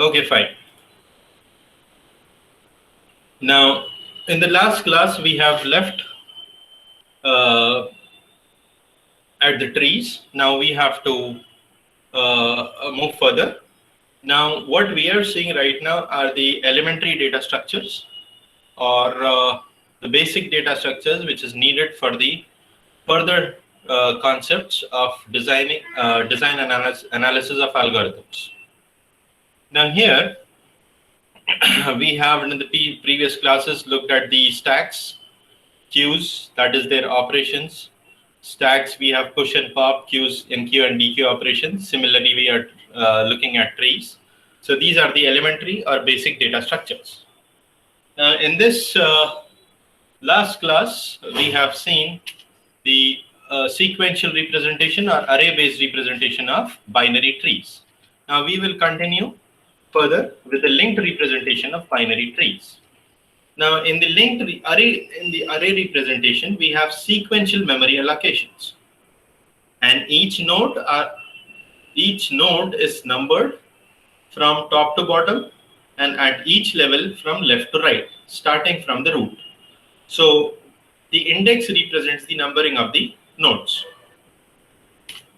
Okay, fine. Now, in the last class, we have left uh, at the trees. Now we have to move further. Now, what we are seeing right now are the elementary data structures, or the basic data structures which is needed for the further concepts of design analysis of algorithms. Now here we have in the previous classes looked at the stacks, queues, that is their operations. Stacks, we have push and pop, queues, NQ and DQ operations. Similarly, we are looking at trees. So these are the elementary or basic data structures. In this last class, we have seen the sequential representation or array-based representation of binary trees. Now we will continue further with the linked representation of binary trees. Now in the array representation, we have sequential memory allocations, and each node is numbered from top to bottom, and at each level from left to right, starting from the root. So the index represents the numbering of the nodes.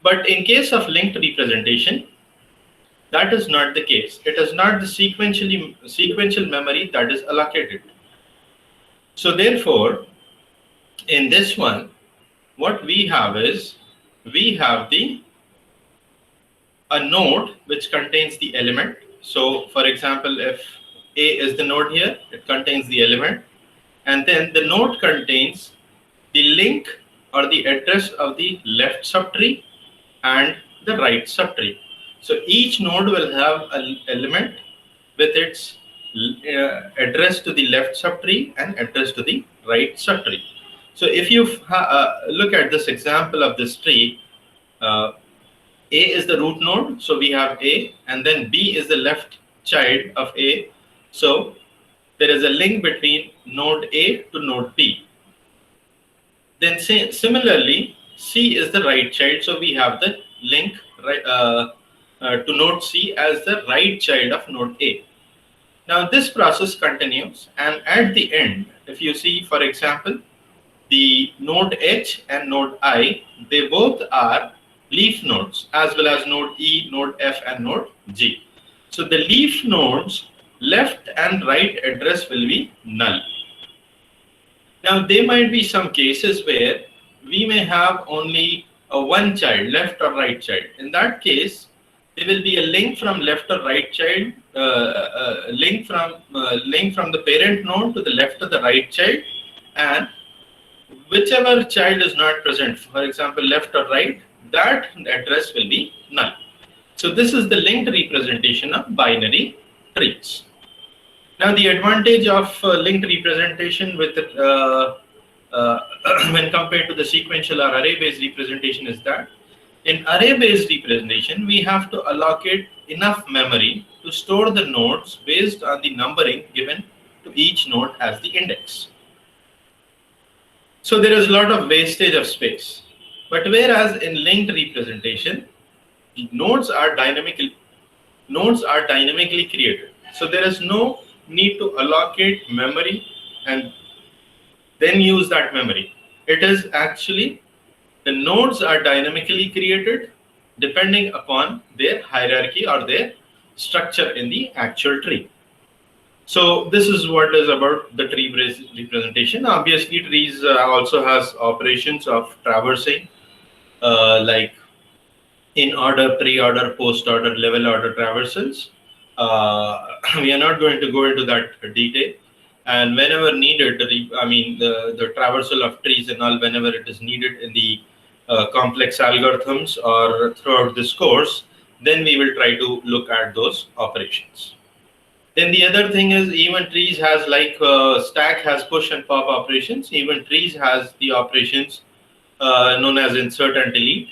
But in case of linked representation, that is not the case. It is not the sequential memory that is allocated. So therefore, in this one, what we have is, we have a node which contains the element. So for example, if A is the node here, it contains the element, and then the node contains the link or the address of the left subtree and the right subtree. So each node will have an element with its address to the left subtree and address to the right subtree. So if you look at this example of this tree, A is the root node, so we have A, and then B is the left child of A. So there is a link between node A to node B. Then similarly, C is the right child, so we have the link to node C as the right child of node A. Now this process continues, and at the end, if you see, for example, the node H and node I, they both are leaf nodes, as well as node E, node F, and node G. So the leaf nodes left and right address will be null. Now there might be some cases where we may have only one child, left or right child. In that case, there will be a link from left or right child, link from the parent node to the left of the right child, and whichever child is not present, for example, left or right, that address will be null. So this is the linked representation of binary trees. Now the advantage of linked representation with when compared to the sequential or array-based representation is that in array-based representation, we have to allocate enough memory to store the nodes based on the numbering given to each node as the index. So there is a lot of wastage of space. But whereas in linked representation, the nodes are dynamically created. So there is no need to allocate memory and then use that memory. It is actually, the nodes are dynamically created depending upon their hierarchy or their structure in the actual tree. So this is what is about the tree-based representation. Obviously, trees also has operations of traversing, like in order, pre-order, post-order, level order traversals. We are not going to go into that detail. And whenever needed, the traversal of trees and all, whenever it is needed in the complex algorithms or throughout this course, then we will try to look at those operations. Then the other thing is, even trees has, like stack has push and pop operations. Even trees has the operations known as insert and delete.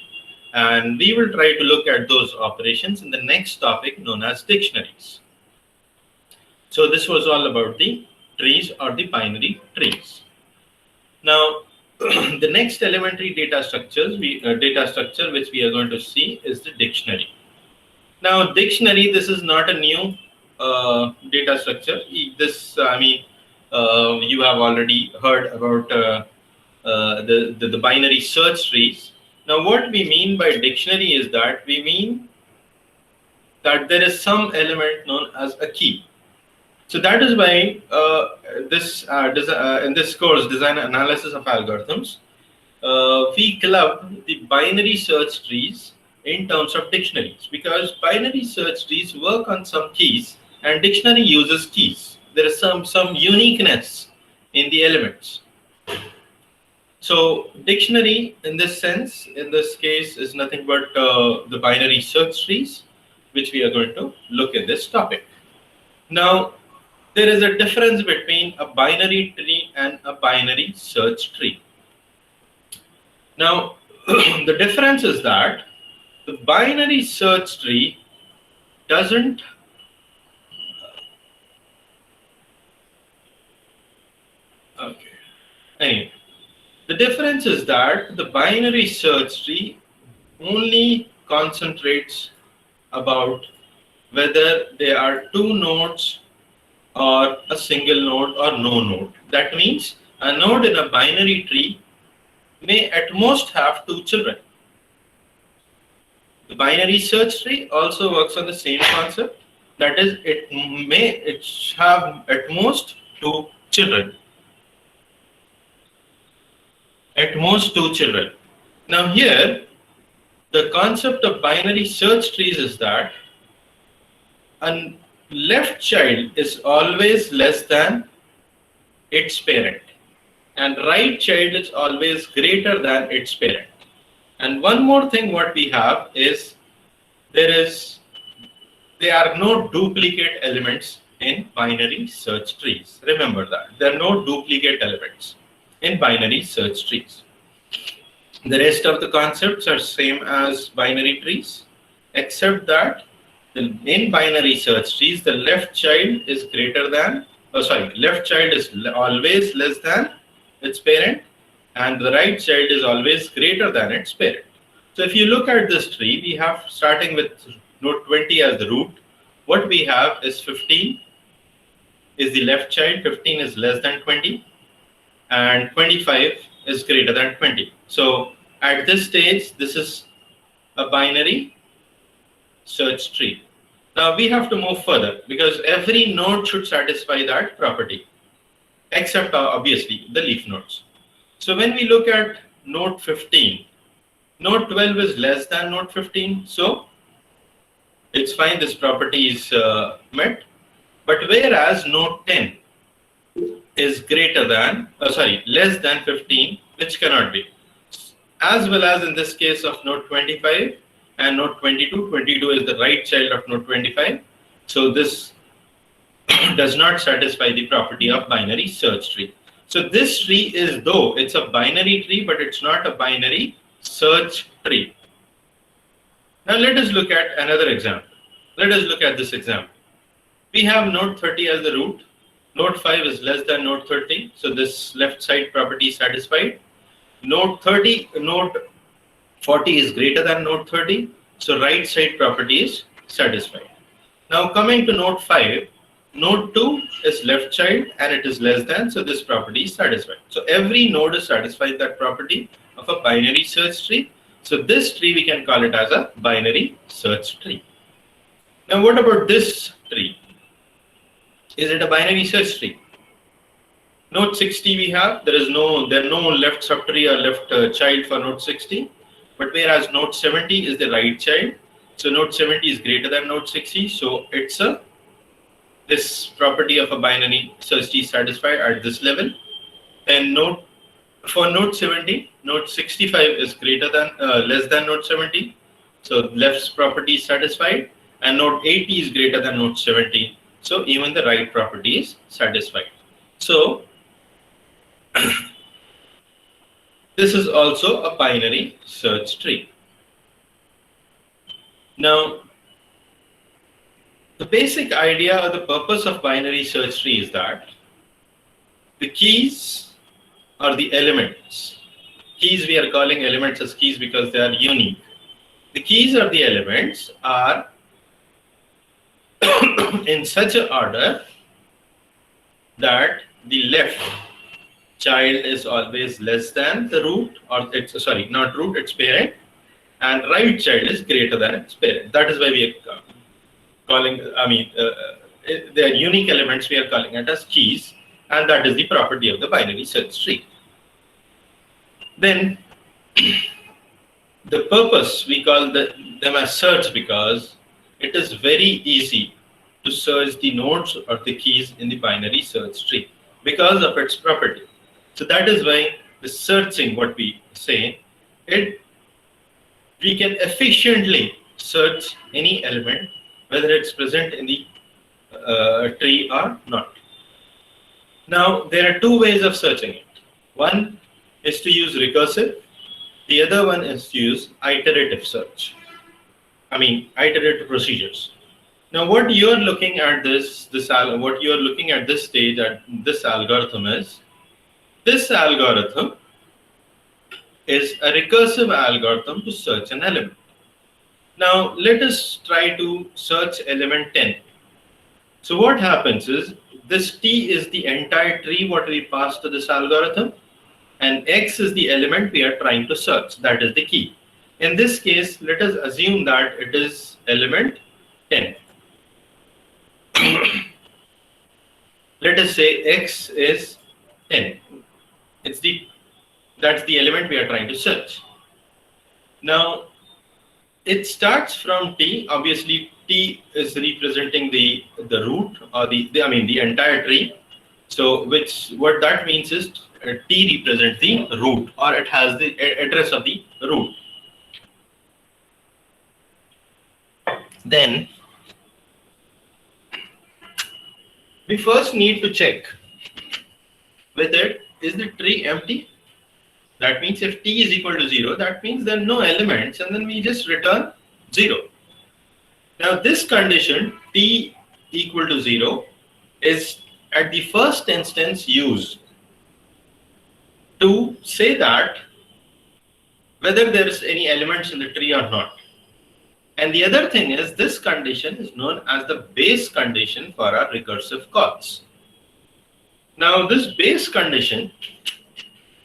And we will try to look at those operations in the next topic known as dictionaries. So this was all about the trees or the binary trees. Now, the next elementary data structure which we are going to see is the dictionary. Now, dictionary, this is not a new data structure. This, you have already heard about the binary search trees. Now, what we mean by dictionary is that we mean that there is some element known as a key. So that is why in this course, design analysis of algorithms, we club the binary search trees in terms of dictionaries, because binary search trees work on some keys and dictionary uses keys. There is some uniqueness in the elements. So dictionary in this sense, in this case, is nothing but the binary search trees, which we are going to look in this topic. Now, there is a difference between a binary tree and a binary search tree. Now, the difference is that the binary search tree doesn't okay. Anyway, the difference is that the binary search tree only concentrates about whether there are two nodes or a single node or no node. That means a node in a binary tree may at most have two children. The binary search tree also works on the same concept. That is, it have at most two children. At most two children. Now here, the concept of binary search trees is that a left child is always less than its parent, and right child is always greater than its parent. And one more thing what we have is there are no duplicate elements in binary search trees. Remember that. There are no duplicate elements in binary search trees. The rest of the concepts are same as binary trees, except that in binary search trees, the left child is left child is always less than its parent, and the right child is always greater than its parent. So if you look at this tree, we have, starting with node 20 as the root, what we have is 15 is the left child, 15 is less than 20, and 25 is greater than 20. So at this stage, this is a binary search tree. Now we have to move further, because every node should satisfy that property, except obviously the leaf nodes. So when we look at node 15, node 12 is less than node 15, so it's fine, this property is met. But whereas node 10 is less than 15, which cannot be. As well as in this case of node 25 and node 22, 22 is the right child of node 25. So this does not satisfy the property of binary search tree. So this tree is, though it's a binary tree, but it's not a binary search tree. Now let us look at another example. Let us look at this example. We have node 30 as the root. Node 5 is less than node 30, so this left side property is satisfied. Node 40 is greater than node 30, so right side property is satisfied. Now coming to node 5, node 2 is left child and it is less than, so this property is satisfied. So every node is satisfied that property of a binary search tree. So this tree we can call it as a binary search tree. Now what about this tree? Is it a binary search tree? Node 60 we have, there are no left subtree or left child for node 60, but whereas node 70 is the right child, so node 70 is greater than node 60, so it's this property of a binary search tree is satisfied at this level. And for node 70, node 65 is less than node 70, so left's property is satisfied, and node 80 is greater than node 70, so even the right property is satisfied. So this is also a binary search tree. Now, the basic idea or the purpose of binary search tree is that the keys are the elements. Keys, we are calling elements as keys because they are unique. The keys or the elements are in such an order that the left child is always less than the root, or it's sorry, not root, its parent, and right child is greater than its parent. That is why we are calling, they are unique elements, we are calling it as keys, and that is the property of the binary search tree. Then the purpose, we call them as search because it is very easy to search the nodes or the keys in the binary search tree because of its property. So that is why the searching, what we say, it we can efficiently search any element, whether it's present in the tree or not. Now, there are two ways of searching it. One is to use recursive. The other one is to use iterative search. Iterative procedures. Now, what you are looking at what you are looking at this stage at this algorithm is a recursive algorithm to search an element. Now, let us try to search element 10. So what happens is, this T is the entire tree what we pass to this algorithm, and X is the element we are trying to search, that is the key. In this case, let us assume that it is element 10. Let us say X is 10. That's the element we are trying to search. Now, it starts from T. Obviously, T is representing the root, or the entire tree. So what that means is T represents the root, or it has the address of the root. Then we first need to check with it, is the tree empty? That means if T is equal to 0, that means there are no elements, and then we just return 0. Now this condition, T equal to 0, is at the first instance used to say that whether there is any elements in the tree or not. And the other thing is, this condition is known as the base condition for our recursive calls. Now this base condition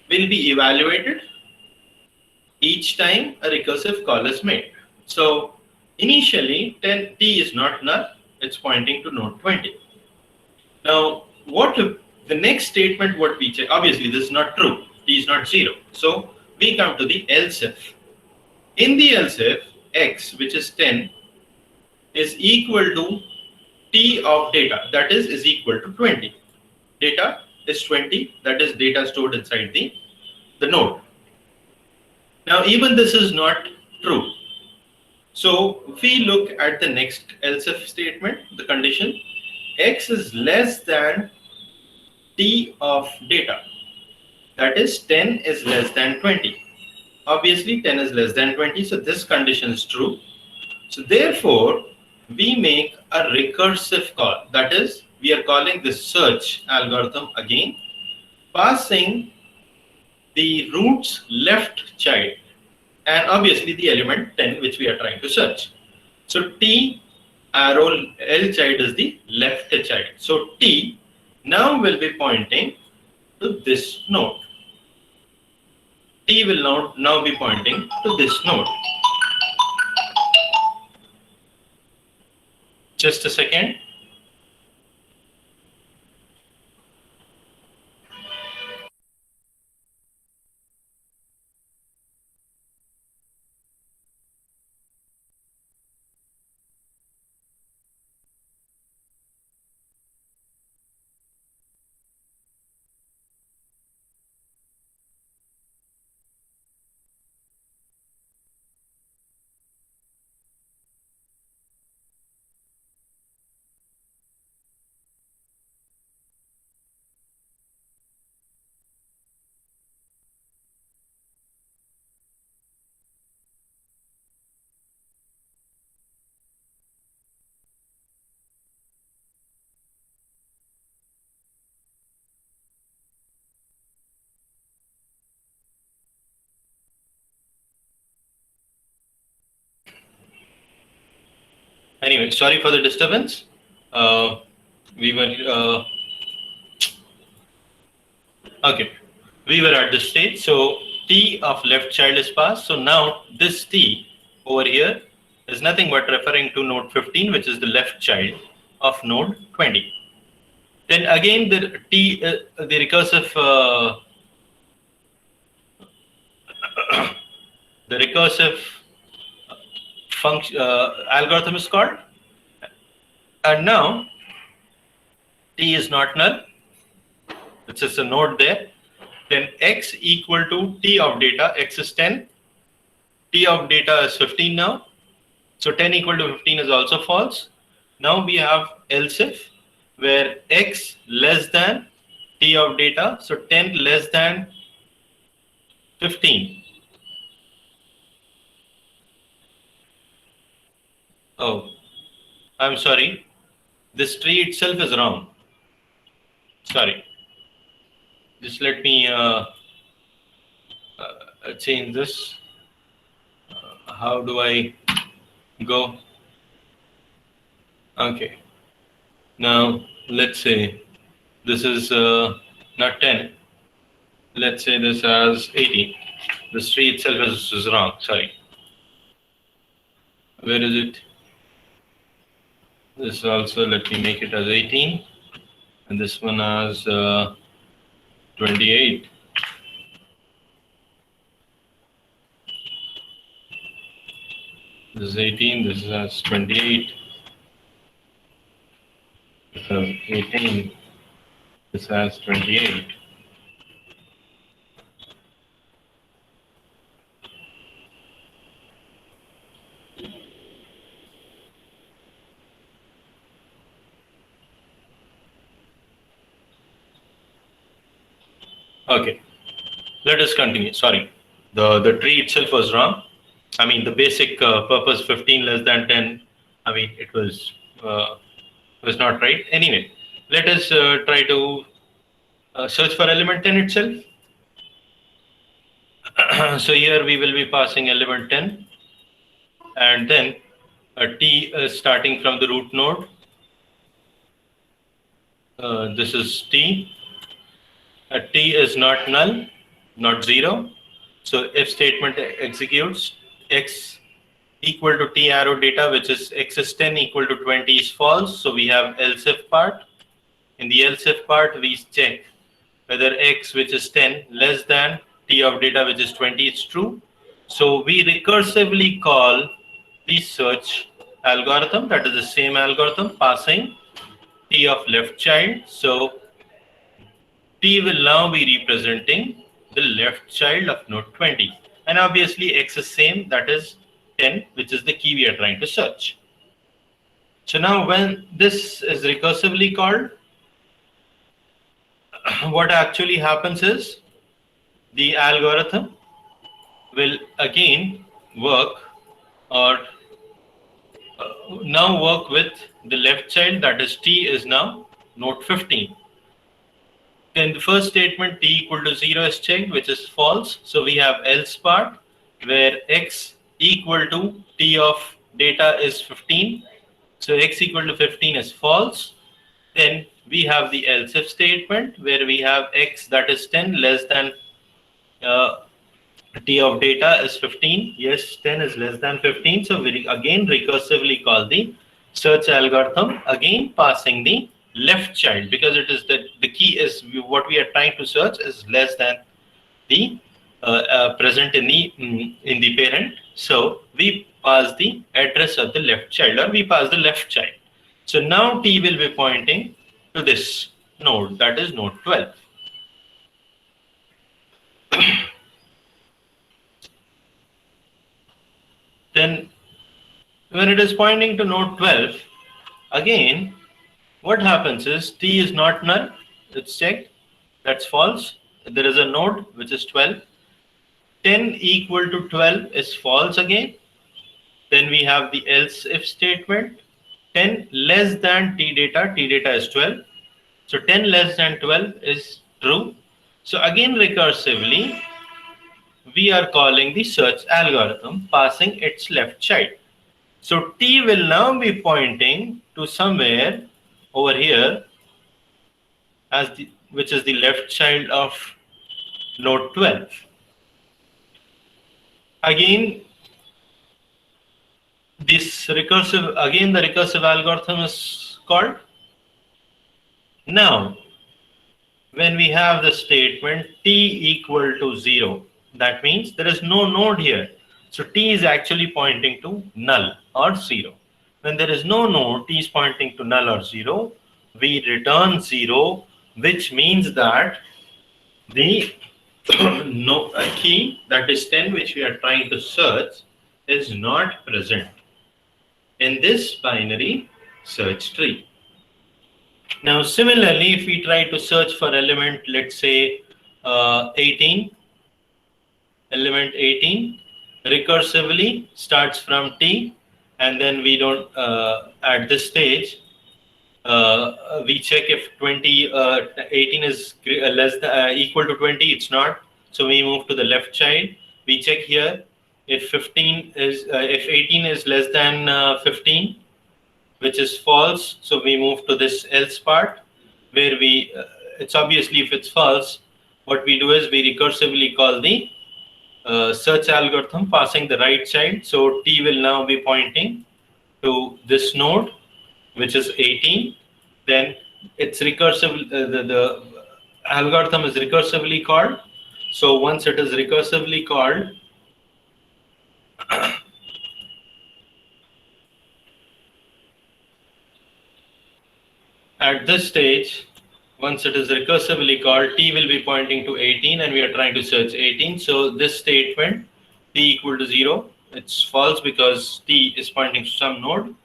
will be evaluated each time a recursive call is made. So initially, T is not null, it's pointing to node 20. Now, the next statement what we check, obviously this is not true, T is not 0. So we come to the else if. In the else if, X, which is 10, is equal to T of data, that is equal to 20. Data is 20, that is data stored inside the node. Now, even this is not true. So we look at the next else if statement, the condition, X is less than T of data. That is 10 is less than 20. Obviously 10 is less than 20, so this condition is true. So therefore, we make a recursive call. That is, we are calling this search algorithm again, passing the root's left child, and obviously the element 10 which we are trying to search. So T arrow L child is the left child. So T now will be pointing to this node. T will now be pointing to this node. Just a second. Anyway, sorry for the disturbance. uh, we were okay. We were at this stage. So t of left child is passed. So now this t over here is nothing but referring to node 15, which is the left child of node 20. Then again the t, the recursive the recursive function algorithm is called, and now t is not null. It's just a node there. Then x equal to t of data. X is 10. T of data is 15 now. So 10 equal to 15 is also false. Now we have else if, where x less than t of data. So 10 less than 15. Oh, I'm sorry. This tree itself is wrong. Sorry. Just let me change this. How do I go? Okay. Now let's say this is not 10. Let's say this as 18. This tree itself is wrong. Sorry. Where is it? This also, let me make it as 18. And this one as 28. This is 18. This is as 28. This has 18. This has 28. Okay, let us continue. Sorry, the tree itself was wrong. I mean, the basic purpose 15 less than 10. I mean, it was not right. Anyway, let us try to search for element 10 itself. So here we will be passing element 10, and then t is starting from the root node. This is t. T is not null, not 0. So if statement executes, x equal to t arrow data, which is x is 10 equal to 20 is false. So we have else if part. In the else if part, we check whether x, which is 10, less than t of data, which is 20, is true. So we recursively call the search algorithm, that is the same algorithm, passing t of left child. So t will now be representing the left child of node 20. And obviously x is same, that is 10, which is the key we are trying to search. So now when this is recursively called, what actually happens is the algorithm will again work, or now work with the left child, that is t is now node 15. Then the first statement t equal to 0 is checked, which is false. So we have else part, where x equal to t of data is 15. So x equal to 15 is false. Then we have the else if statement, where we have x, that is 10, less than t of data is 15. Yes, 10 is less than 15. So we again recursively call the search algorithm, again passing the left child, because it is the key is what we are trying to search is less than the present in the parent. So we pass the address of the left child, or we pass the left child. So now t will be pointing to this node, that is node 12. Then when it is pointing to node 12, again what happens is t is not null, it's checked, that's false. There is a node which is 12. 10 equal to 12 is false again. Then we have the else if statement. 10 less than t data is 12. So 10 less than 12 is true. So again recursively, we are calling the search algorithm, passing its left child. So t will now be pointing to somewhere over here as which is the left child of node 12. Again, the recursive algorithm is called. Now, when we have the statement t equal to 0, that means there is no node here. So t is actually pointing to null or 0. When there is no node, t is pointing to null or 0, we return 0, which means that the no key, that is 10, which we are trying to search, is not present in this binary search tree. Now, similarly, if we try to search for element, let's say 18, element 18 recursively starts from t, and then we don't, at this stage, we check if 18 is less than, equal to 20, it's not. So we move to the left child. We check here if 15 is, if 18 is less than 15, which is false. So we move to this else part where we, it's obviously if it's false, what we do is we recursively call the search algorithm passing the right child. So t will now be pointing to this node, which is 18. Then it's recursive, the algorithm is recursively called. So once it is recursively called, at this stage, once it is recursively called, t will be pointing to 18 and we are trying to search 18. So this statement, t equal to 0, it's false because t is pointing to some node.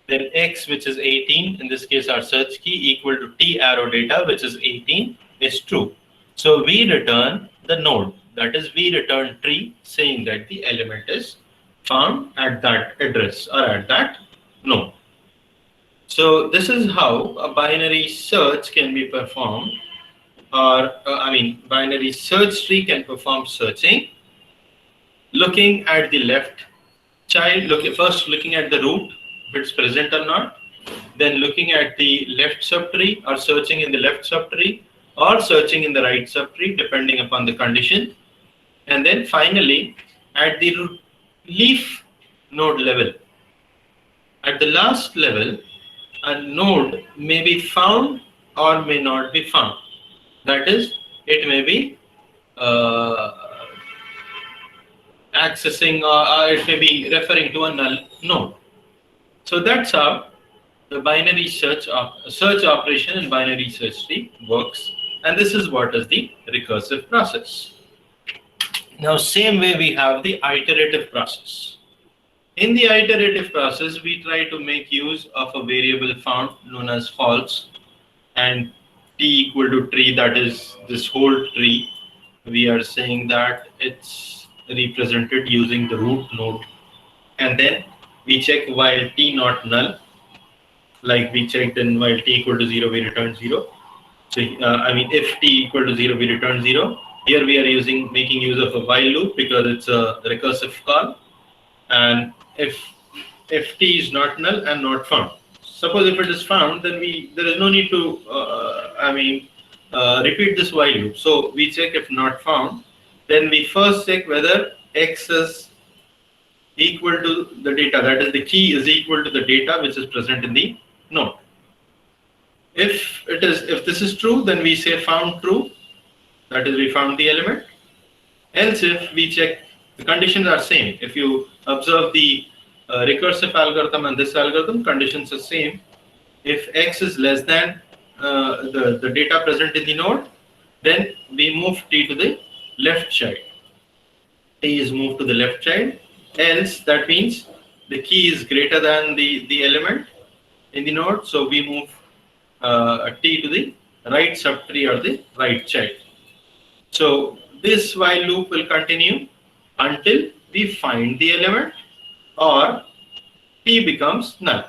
Then x, which is 18, in this case our search key, equal to t arrow data, which is 18, is true. So we return the node, that is we return tree, saying that the element is found at that address or at that node. So this is how a binary search can be performed, or binary search tree can perform searching. Looking at the left child, first looking at the root, if it's present or not, then looking at the left subtree or searching in the left subtree or searching in the right subtree depending upon the condition, and then finally at the leaf node level. At the last level, a node may be found or may not be found. That is, it may be accessing or it may be referring to a null node. So that's how the binary search operation in binary search tree works, and this is what is the recursive process. Now, same way we have the iterative process. In the iterative process, we try to make use of a variable found known as false, and t equal to tree, that is this whole tree. We are saying that it's represented using the root node, and then we check while t not null, like we checked in while t equal to 0, we return 0. So, if t equal to 0, we return 0. Here we are making use of a while loop because it's a recursive call. And if t is not null and not found, suppose if it is found, then there is no need to repeat this while loop. So we check if not found. Then we first check whether x is equal to the data, that is the key is equal to the data which is present in the node. If this is true, then we say found true, that is we found the element. Else, if we check, the conditions are same. If you observe the recursive algorithm and this algorithm, conditions are same. If x is less than the data present in the node, then we move t to the left child. T is moved to the left child. Else, that means the key is greater than the element in the node, so we move t to the right subtree or the right child. So this while loop will continue until we find the element or t becomes null.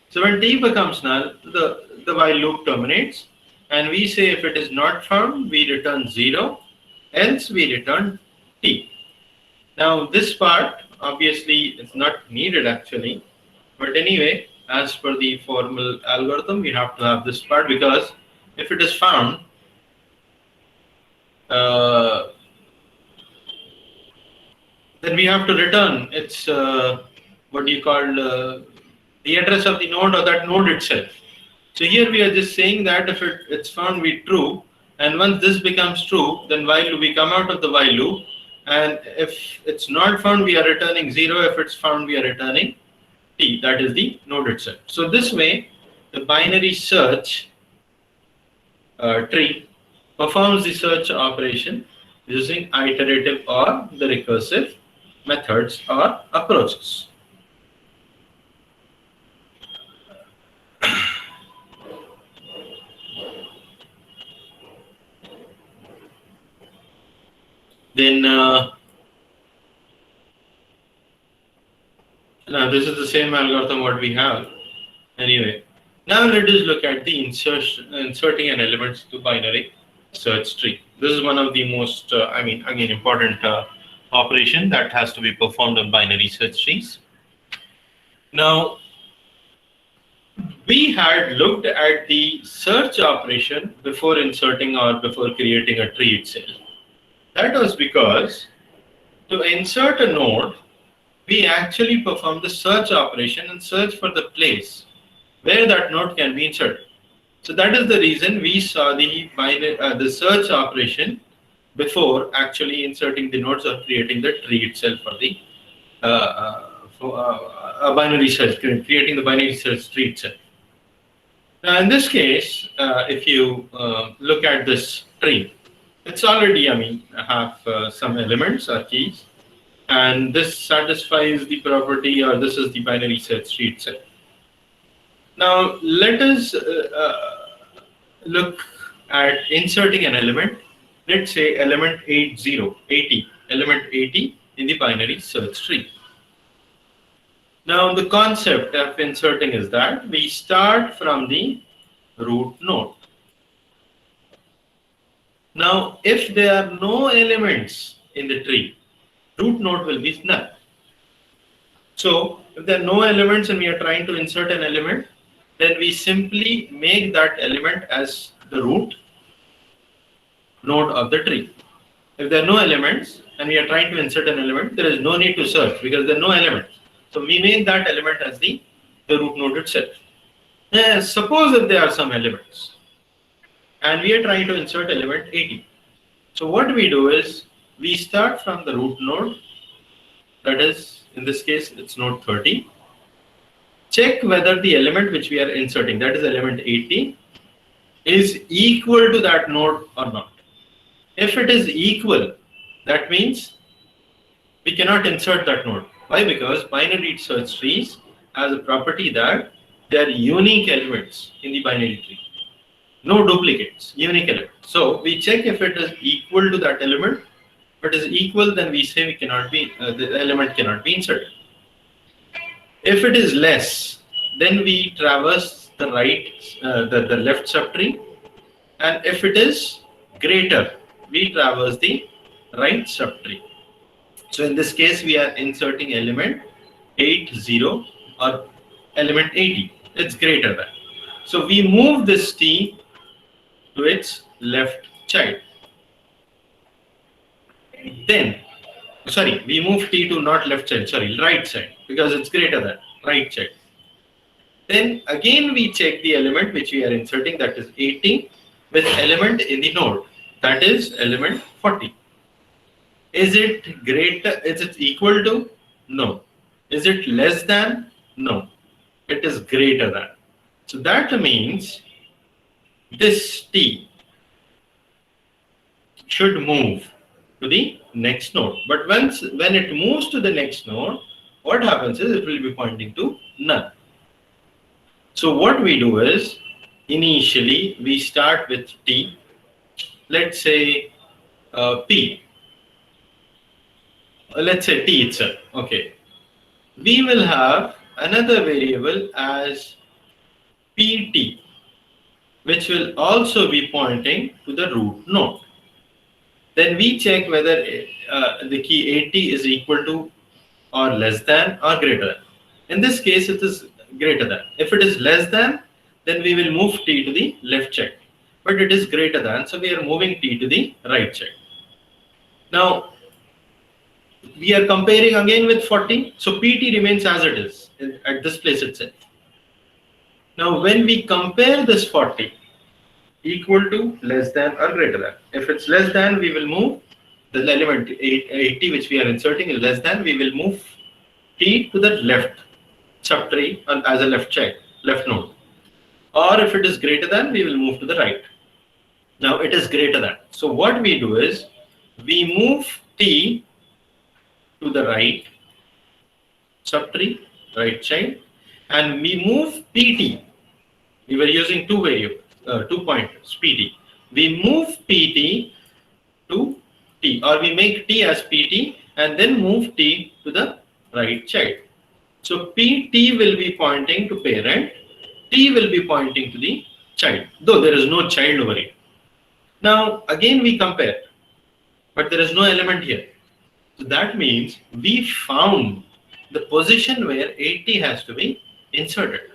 So when t becomes null, the while loop terminates, and we say if it is not found, we return 0, else we return t. Now this part obviously it's not needed actually, but anyway, as per the formal algorithm, we have to have this part, because if it is found, uh, then we have to return its what do you call the address of the node or that node itself. So here we are just saying that if it's found be true, and once this becomes true, then while loop, we come out of the while loop, and if it's not found, we are returning 0. If it's found, we are returning t, that is the node itself. So this way, the binary search tree performs the search operation using iterative or the recursive methods or approaches. Then now this is the same algorithm what we have. Anyway, now let us look at the inserting an element to binary search tree. This is one of the most, again, important operation that has to be performed on binary search trees. Now, we had looked at the search operation before inserting or before creating a tree itself. That was because to insert a node, we actually perform the search operation and search for the place where that node can be inserted. So that is the reason we saw the search operation before actually inserting the nodes or creating the tree itself for the a binary search, creating the binary search tree itself. Now in this case, if you look at this tree, it's already, have some elements or keys, and this satisfies the property, or this is the binary search tree itself. Now let us look at inserting an element. Let's say element 80, element 80 in the binary search tree. Now the concept of inserting is that we start from the root node. Now if there are no elements in the tree, root node will be null. So if there are no elements and we are trying to insert an element, then we simply make that element as the root node of the tree. If there are no elements and we are trying to insert an element, there is no need to search because there are no elements. So we make that element as the root node itself. Suppose if there are some elements and we are trying to insert element 80. So what we do is we start from the root node, that is, in this case, it's node 30. Check whether the element which we are inserting, that is element 80, is equal to that node or not. If it is equal, that means we cannot insert that node. Why? Because binary search trees has a property that they are unique elements in the binary tree. No duplicates, unique elements. So we check if it is equal to that element. If it is equal, then we say we cannot be the element cannot be inserted. If it is less, then we traverse the the left subtree, and if it is greater, we traverse the right subtree. So in this case, we are inserting element 80 or element 80. It's greater than. So we move this t to its left child. Then, sorry, we move t to not left child, sorry, right side, because it's greater than right child. Then again we check the element which we are inserting, that is 80, with element in the node, that is element 40. Is it greater? Is it equal to? No. Is it less than? No. It is greater than. So that means this t should move to the next node. But when it moves to the next node, what happens is it will be pointing to none. So what we do is, initially we start with t, let's say p, let's say t itself. Okay, we will have another variable as pt, which will also be pointing to the root node. Then we check whether the key 80 is equal to or less than or greater than. In this case, it is greater than. If it is less than, then we will move t to the left child. But it is greater than, so we are moving t to the right child. Now, we are comparing again with 40, so pt remains as it is at this place itself. Now, when we compare this 40 equal to, less than, or greater than, if it's less than, we will move the element 80 which we are inserting is less than, we will move t to the left subtree as a left child, left node. Or if it is greater than, we will move to the right. Now it is greater than. So what we do is, we move t to the right subtree, right child, and we move pt. We were using two variables, 2 pointers, pt. We move pt to t, or we make t as pt and then move t to the right child. So pt will be pointing to parent, t will be pointing to the child, though there is no child over here. Now again we compare, but there is no element here. So that means we found the position where 80 has to be inserted.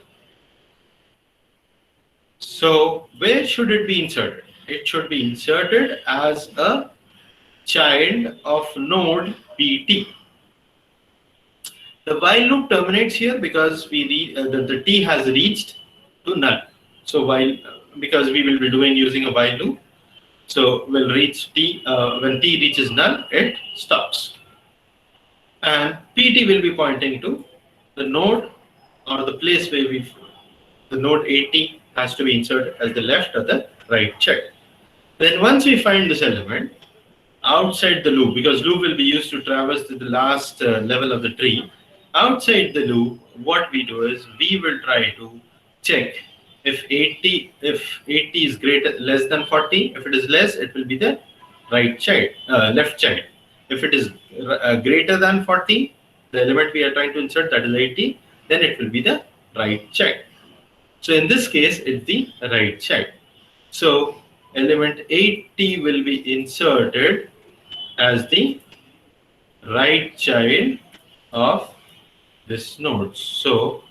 So where should it be inserted? It should be inserted as a child of node pt. The while loop terminates here because the t has reached to null. So because we will be doing using a while loop, so we'll reach t when t reaches null, it stops, and pt will be pointing to the node or the place where the node 80 has to be inserted as the left or the right child. Then once we find this element outside the loop, because loop will be used to traverse to the last level of the tree, outside the loop, what we do is we will try to check if 80 is less than 40. If it is less, it will be the right child, left child. If it is greater than 40, the element we are trying to insert, that is 80, then it will be the right child. So in this case, it's the right child. So element 80 will be inserted as the right child of this node. So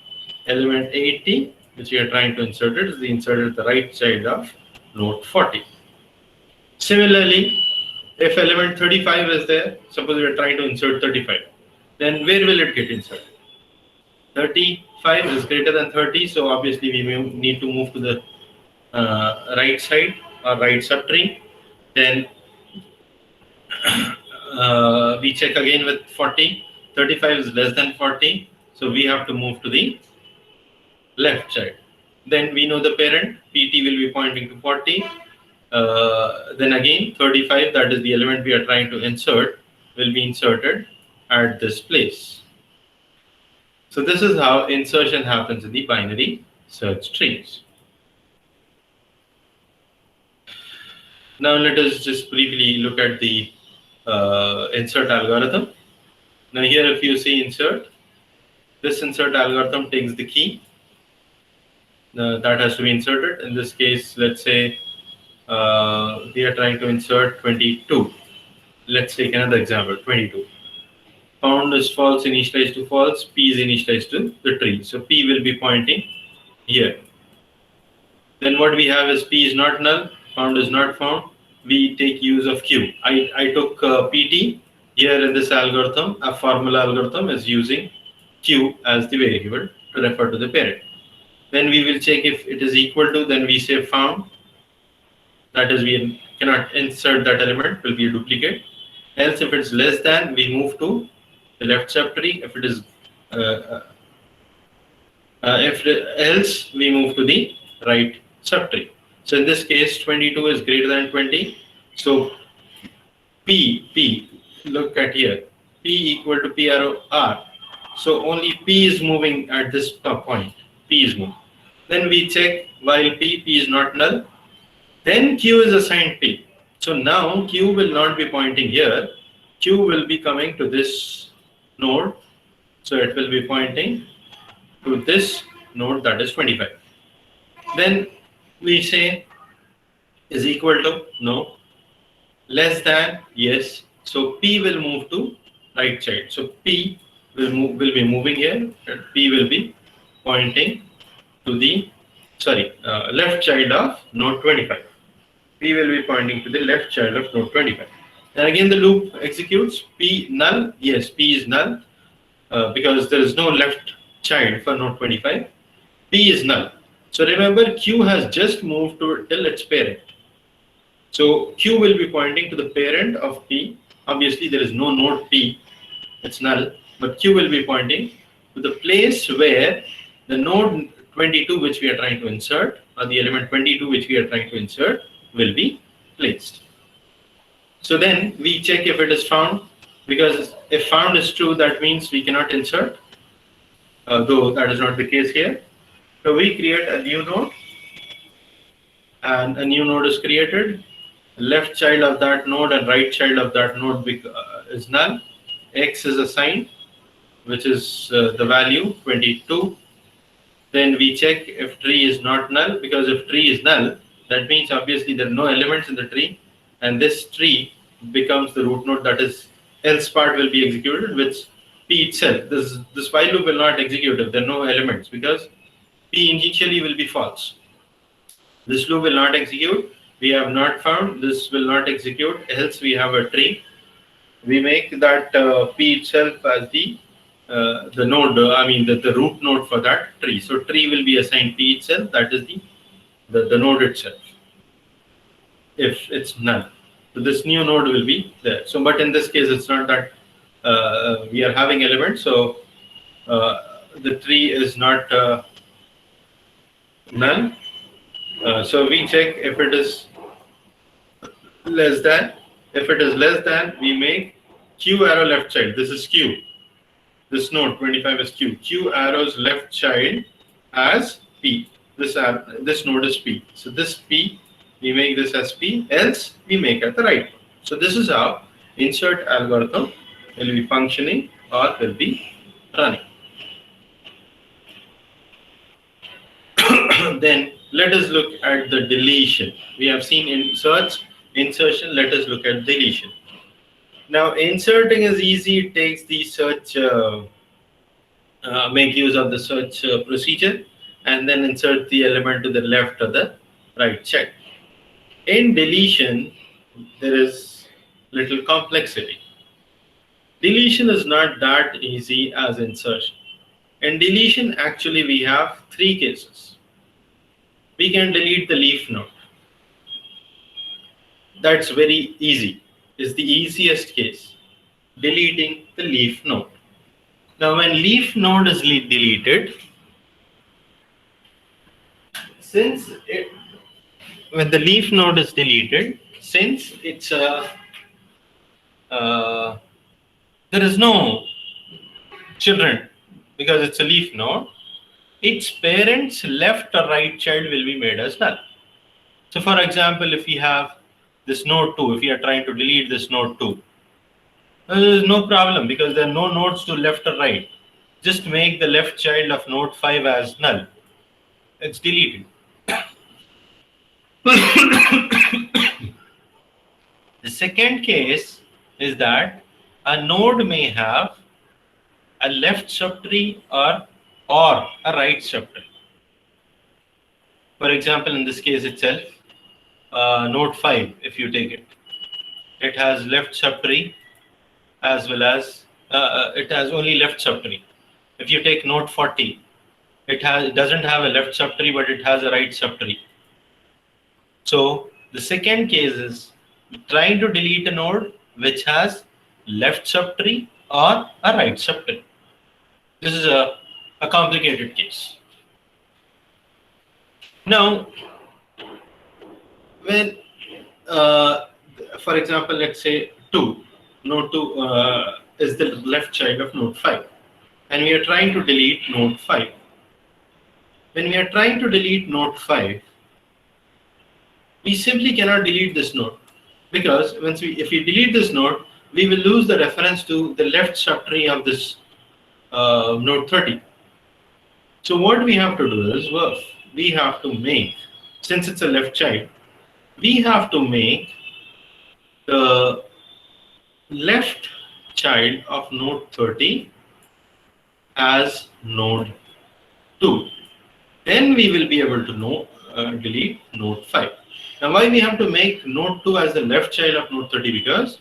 element 80, which we are trying to insert it, is the inserted the right child of node 40. Similarly, if element 35 is there, suppose we are trying to insert 35, then where will it get inserted? 35 is greater than 30, so obviously we may need to move to the right side or right subtree. Then we check again with 40. 35 is less than 40, so we have to move to the left side. Then we know the parent, pt will be pointing to 40. Then again 35, that is the element we are trying to insert, will be inserted at this place. So this is how insertion happens in the binary search trees. Now let us just briefly look at the insert algorithm. Now here if you see insert, this insert algorithm takes the key that has to be inserted. In this case, let's say we are trying to insert 22. Let's take another example, 22. Found is false, initialized to false, p is initialized to the tree. So p will be pointing here. Then what we have is p is not null, found is not found. We take use of q. I took pt. Here in this algorithm, a formula algorithm is using q as the variable to refer to the parent. Then we will check if it is equal to, then we say found. That is, we cannot insert that element, will be a duplicate. Else, if it's less than, we move to the left subtree. If it is, else, we move to the right subtree. So in this case, 22 is greater than 20. So P, look at here, P equal to P arrow R. So only P is moving at this point. P is moving. Then we check while P is not null. Then Q is assigned P. So now Q will not be pointing here. Q will be coming to this node. So it will be pointing to this node, that is 25. Then we say is equal to, no. Less than, yes. So P will move to right side. So P will be moving here, and P will be pointing to the left child of node 25. P will be pointing to the left child of node 25. And again the loop executes. P null. Yes, P is null because there is no left child for node 25. P is null. So remember, Q has just moved till its parent. So Q will be pointing to the parent of P. Obviously, there is no node P, it's null, but Q will be pointing to the place where the node 22 which we are trying to insert, or the element 22 which we are trying to insert, will be placed. So then we check if it is found, because if found is true, that means we cannot insert, though that is not the case here. So we create a new node, and a new node is created. Left child of that node and right child of that node is null. X is assigned, which is the value 22. Then we check if tree is not null, because if tree is null, that means obviously there are no elements in the tree, and this tree becomes the root node. That is, else part will be executed, which P itself. This while loop will not execute if there are no elements, because P initially will be false. This loop will not execute. We have not found. This will not execute. Else we have a tree. We make that P itself as the node. The root node for that tree. So tree will be assigned P itself. That is the node itself. If it's null, so this new node will be there. So, but in this case, it's not that we are having elements. So the tree is not null. So we check if it is less than. If it is less than, we make Q arrow left child. This is Q. This node 25 is Q. Q arrow's left child as P. This node is P. So this P, we make this as P. Else we make at the right. So this is how insert algorithm will be functioning or will be running. Then let us look at the deletion. We have seen insertion. Let us look at deletion. Now inserting is easy. It takes the search, make use of the search procedure, and then insert the element to the left or the right child. In deletion, there is little complexity. Deletion is not that easy as insertion. In deletion, actually, we have three cases. We can delete the leaf node. That's very easy. It's the easiest case, deleting the leaf node. Now, when leaf node is deleted, when the leaf node is deleted, since it's there is no children because it's a leaf node, its parent's left or right child will be made as null. So for example, if we have this node 2, if we are trying to delete this node 2, there is no problem because there are no nodes to left or right. Just make the left child of node 5 as null. It's deleted. The second case is that a node may have a left subtree or a right subtree. For example, in this case itself, node 5, if you take it, it has left subtree as well as it has only left subtree. If you take node 40, it doesn't have a left subtree, but it has a right subtree. So the second case is trying to delete a node which has left subtree or a right subtree. This is a complicated case. Now, when, for example, let's say node 2 is the left child of node 5, and we are trying to delete node 5. When we are trying to delete node 5, we simply cannot delete this node, because if we delete this node, we will lose the reference to the left subtree of this node 30. So what we have to do is, we have to make, since it's a left child, we have to make the left child of node 30 as node 2. Then we will be able to delete node 5. Now why we have to make node 2 as the left child of node 30? Because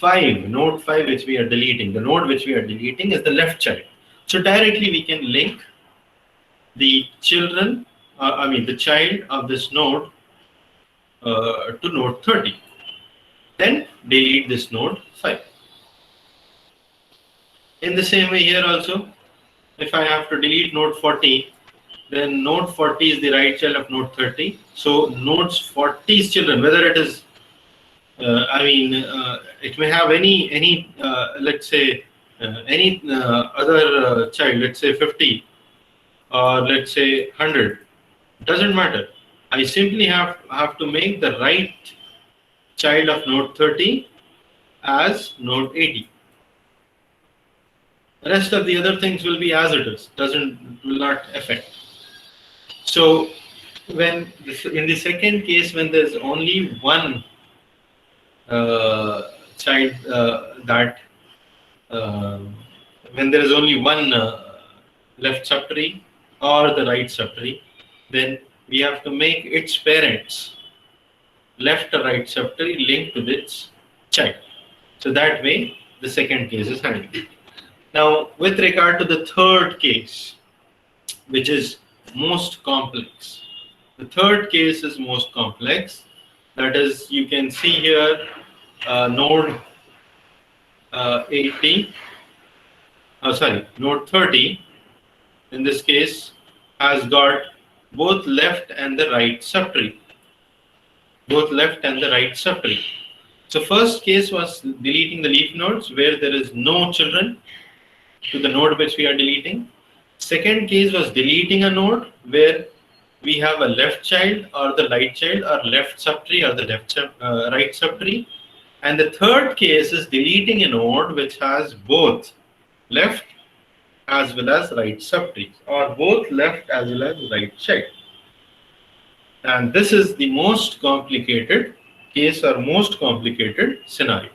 node 5 which we are deleting, the node which we are deleting is the left child. So directly we can link the the child of this node to node 30. Then delete this node 5. In the same way here also, if I have to delete node 40, then node 40 is the right child of node 30. So nodes 40's children, whether it is, it may have any let's say any other child, let's say 50 or let's say 100, doesn't matter. I simply have to make the right child of node 30 as node 80. The rest of the other things will be as it is, will not affect. So when in the second case, when there's only one child when there is only one left subtree or the right subtree, then we have to make its parents left or right subtree linked to its child. So that way the second case is handled. Now with regard to the third case, which is most complex. The third case is most complex. That is, you can see here node 30 in this case has got both left and the right subtree. So first case was deleting the leaf nodes where there is no children to the node which we are deleting. Second case was deleting a node where we have a left child or the right child, or left subtree or the right subtree. And the third case is deleting a node which has both left as well as right subtree, or both left as well as right child. And this is the most complicated case or most complicated scenario.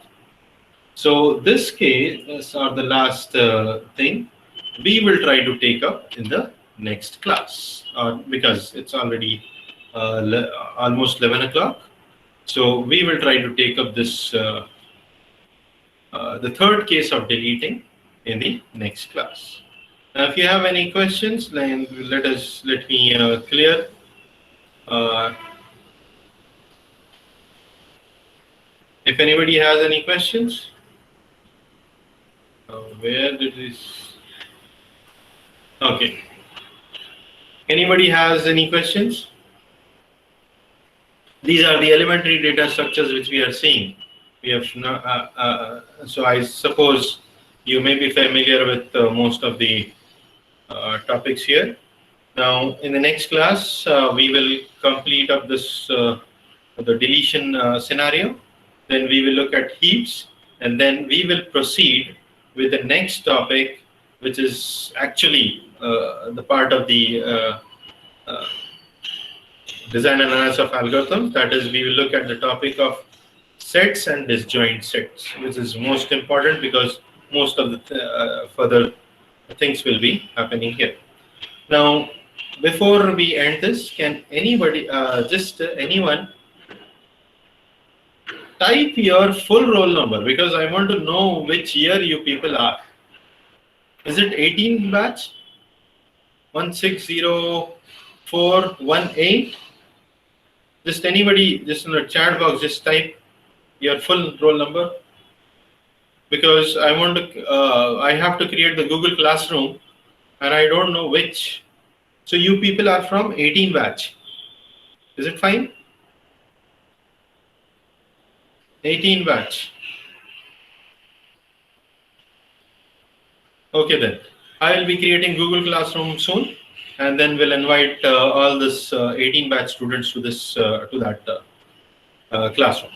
So this case, or the last thing, we will try to take up in the next class, because it's already almost 11 o'clock. So we will try to take up this the third case of deleting in the next class. Now, if you have any questions, then let me clear. If anybody has any questions, where did this? Okay. Anybody has any questions? These are the elementary data structures which we are seeing. We have so I suppose you may be familiar with most of the topics here. Now, in the next class, we will complete up this the deletion scenario. Then we will look at heaps, and then we will proceed with the next topic, which is actually the part of the design and analysis of algorithms. That is, we will look at the topic of sets and disjoint sets, which is most important because most of the further things will be happening here. Now, before we end this, can anybody, anyone, type your full roll number, because I want to know which year you people are. Is it 18 batch? 160418? Just anybody, just in the chat box, just type your full roll number, because I want to. I have to create the Google Classroom, and I don't know which. So you people are from 18 batch. Is it fine? 18 batch. Okay then. I will be creating Google Classroom soon, and then we'll invite all this 18 batch students to this to that classroom.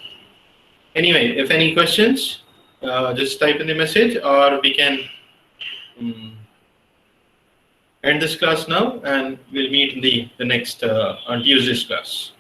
Anyway, if any questions, just type in the message, or we can end this class now, and we'll meet in the next on Tuesday's class.